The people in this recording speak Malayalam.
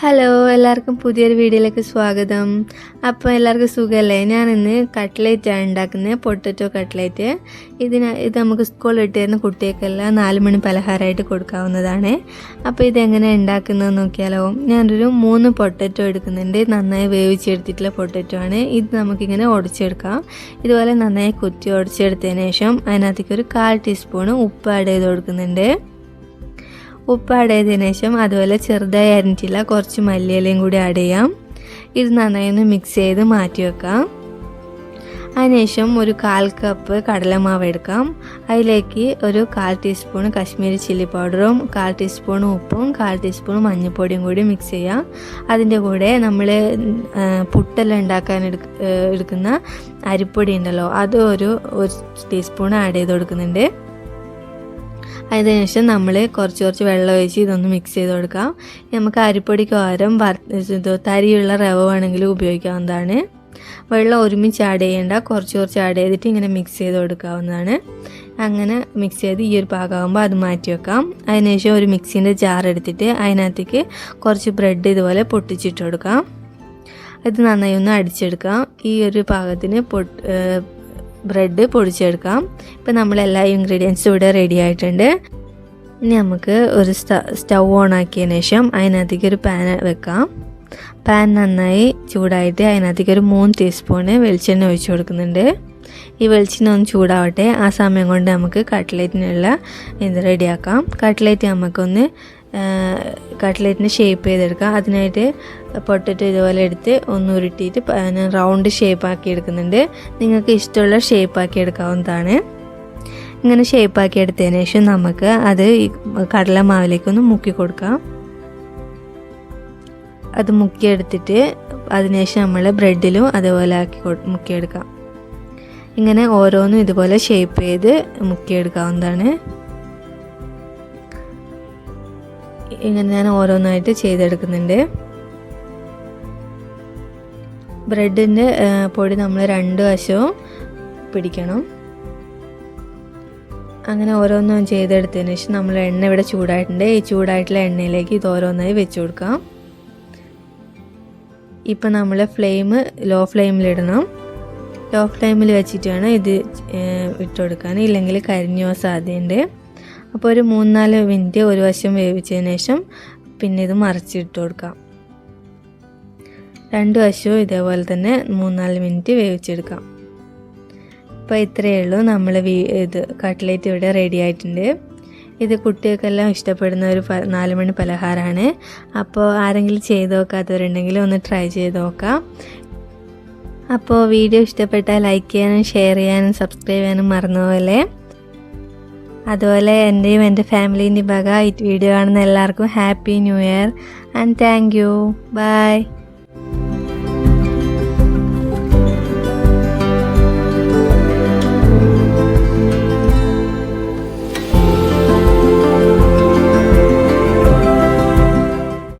ഹലോ, എല്ലാവർക്കും പുതിയൊരു വീഡിയോയിലേക്ക് സ്വാഗതം. അപ്പോൾ എല്ലാവർക്കും സുഖമല്ലേ? ഞാനിന്ന് കട്ട്ലേറ്റാണ് ഉണ്ടാക്കുന്നത്, പൊട്ടറ്റോ കട്ട്ലേറ്റ്. ഇത് നമുക്ക് സ്കൂളിൽ ഇട്ട് തരുന്ന കുട്ടികൾക്കെല്ലാം 4 മണി പലഹാരമായിട്ട് കൊടുക്കാവുന്നതാണ്. അപ്പോൾ ഇതെങ്ങനെ ഉണ്ടാക്കുന്നത് നോക്കിയാലോ. ഞാനൊരു 3 പൊട്ടറ്റോ എടുക്കുന്നുണ്ട്. നന്നായി വേവിച്ചെടുത്തിട്ടുള്ള പൊട്ടറ്റോ ആണ്. ഇത് നമുക്കിങ്ങനെ ഉടച്ചെടുക്കാം. ഇതുപോലെ നന്നായി കുത്തി ഉടച്ചെടുത്തതിന് ശേഷം അതിനകത്തേക്ക് ഒരു 1/4 ടീസ്പൂൺ ഉപ്പ് ആഡ് ചെയ്ത് കൊടുക്കുന്നുണ്ട്. ഉപ്പ് ആഡ് ചെയ്തതിന് ശേഷം അതുപോലെ ചെറുതായി അരിഞ്ഞിട്ടില്ല കുറച്ച് മല്ലിയിലയും കൂടി ആഡ് ചെയ്യാം. ഇത് നന്നായി ഒന്ന് മിക്സ് ചെയ്ത് മാറ്റി വെക്കാം. അതിനുശേഷം ഒരു 1/4 കപ്പ് കടലമാവ് എടുക്കാം. അതിലേക്ക് ഒരു 1/4 ടീസ്പൂൺ കാശ്മീരി ചില്ലി പൗഡറും 1/4 ടീസ്പൂൺ ഉപ്പും 1/4 ടീസ്പൂൺ മഞ്ഞൾപ്പൊടിയും കൂടി മിക്സ് ചെയ്യാം. അതിൻ്റെ കൂടെ നമ്മൾ പുട്ടെല്ലാം ഉണ്ടാക്കാൻ എടുക്കുന്ന അരിപ്പൊടി ഉണ്ടല്ലോ, അത് ഒരു ടീസ്പൂൺ ആഡ് ചെയ്ത് കൊടുക്കുന്നുണ്ട്. അതിനുശേഷം നമ്മൾ കുറച്ച് വെള്ളം ഒഴിച്ച് ഇതൊന്ന് മിക്സ് ചെയ്ത് കൊടുക്കാം. നമുക്ക് അരിപ്പൊടിക്ക് പകരം തരിയുള്ള റവ വേണമെങ്കിലും ഉപയോഗിക്കാവുന്നതാണ്. വെള്ളം ഒരുമിച്ച് ആഡ് ചെയ്യേണ്ട, കുറച്ച് ആഡ് ചെയ്തിട്ട് ഇങ്ങനെ മിക്സ് ചെയ്ത് കൊടുക്കാവുന്നതാണ്. അങ്ങനെ മിക്സ് ചെയ്ത് ഈ ഒരു പാകമാകുമ്പോൾ അത് മാറ്റി വെക്കാം. അതിനുശേഷം ഒരു മിക്സിൻ്റെ ജാർ എടുത്തിട്ട് അതിനകത്തേക്ക് കുറച്ച് ബ്രെഡ് ഇതുപോലെ പൊട്ടിച്ചിട്ട് കൊടുക്കാം. ഇത് നന്നായി ഒന്ന് അടിച്ചെടുക്കാം. ഈ ഒരു പാകത്തിന് ബ്രെഡ് പൊടിച്ചെടുക്കാം. ഇപ്പം നമ്മളെല്ലാ ഇൻഗ്രീഡിയൻസും ഇവിടെ റെഡി ആയിട്ടുണ്ട്. ഇനി നമുക്ക് ഒരു സ്റ്റൗ ഓൺ ആക്കിയതിന് ശേഷം അതിനകത്തേക്ക് ഒരു പാൻ വെക്കാം. പാൻ നന്നായി ചൂടായിട്ട് അതിനകത്തേക്ക് ഒരു 3 ടീസ്പൂണ് വെളിച്ചെണ്ണ ഒഴിച്ചു കൊടുക്കുന്നുണ്ട്. ഈ വെളിച്ചെണ്ണ ഒന്ന് ചൂടാവട്ടെ. ആ സമയം കൊണ്ട് നമുക്ക് കട്ട്ലേറ്റിനുള്ള ഇത് റെഡിയാക്കാം. കട്ട്ലേറ്റിന് ഷേപ്പ് ചെയ്തെടുക്കാം. അതിനായിട്ട് പൊട്ടറ്റോ ഇതുപോലെ എടുത്ത് ഒന്ന് ഉരുട്ടിയിട്ട് റൗണ്ട് ഷേപ്പാക്കി എടുക്കുന്നുണ്ട്. നിങ്ങൾക്ക് ഇഷ്ടമുള്ള ഷേപ്പാക്കി എടുക്കാവുന്നതാണ്. ഇങ്ങനെ ഷേപ്പാക്കി എടുത്തതിന് ശേഷം നമുക്ക് അത് കടലമാവിലേക്കൊന്ന് മുക്കി കൊടുക്കാം. അത് മുക്കിയെടുത്തിട്ട് അതിനുശേഷം നമ്മൾ ബ്രെഡിലും അതുപോലെ ആക്കി മുക്കിയെടുക്കാം. ഇങ്ങനെ ഓരോന്നും ഇതുപോലെ ഷേപ്പ് ചെയ്ത് മുക്കിയെടുക്കാവുന്നതാണ്. ഇങ്ങനെ ഞാൻ ഓരോന്നായിട്ട് ചെയ്തെടുക്കുന്നുണ്ട്. ബ്രെഡിൻ്റെ പൊടി നമ്മൾ 2 വശവും പിടിക്കണം. അങ്ങനെ ഓരോന്നും ചെയ്തെടുത്തതിന് ശേഷം നമ്മൾ എണ്ണ ഇവിടെ ചൂടായിട്ടുണ്ട്. ഈ ചൂടായിട്ടുള്ള എണ്ണയിലേക്ക് ഇത് ഓരോന്നായി വെച്ച് കൊടുക്കാം. ഇപ്പം നമ്മൾ ഫ്ലെയിം ലോ ഫ്ലെയിമിലിടണം. ലോ ഫ്ലെയിമിൽ വെച്ചിട്ട് വേണം ഇത് ഇട്ട് കൊടുക്കാൻ, ഇല്ലെങ്കിൽ കരിഞ്ഞു പോകാൻ സാധ്യതയുണ്ട്. അപ്പോൾ ഒരു 3-4 മിനിറ്റ് ഒരു വശം വേവിച്ചതിന് ശേഷം പിന്നെ ഇത് മറിച്ചിട്ട് കൊടുക്കാം. 2 വശവും ഇതേപോലെ തന്നെ 3-4 മിനിറ്റ് വേവിച്ചെടുക്കാം. അപ്പോൾ ഇത്രയേ ഉള്ളൂ, നമ്മൾ ഇത് കട്ട്ലേറ്റ് ഇവിടെ റെഡി ആയിട്ടുണ്ട്. ഇത് കുട്ടികൾക്കെല്ലാം ഇഷ്ടപ്പെടുന്ന ഒരു 4 മണി പലഹാരമാണ്. അപ്പോൾ ആരെങ്കിലും ചെയ്ത് നോക്കാത്തവരുണ്ടെങ്കിൽ ഒന്ന് ട്രൈ ചെയ്ത് നോക്കാം. അപ്പോൾ വീഡിയോ ഇഷ്ടപ്പെട്ടാൽ ലൈക്ക് ചെയ്യാനും ഷെയർ ചെയ്യാനും സബ്സ്ക്രൈബ് ചെയ്യാനും മറന്നുപോലെ. അതുപോലെ എൻ്റെയും എൻ്റെ ഫാമിലീൻ്റെ വക ഈ വീഡിയോ കാണുന്ന എല്ലാവർക്കും happy new year and thank you. By.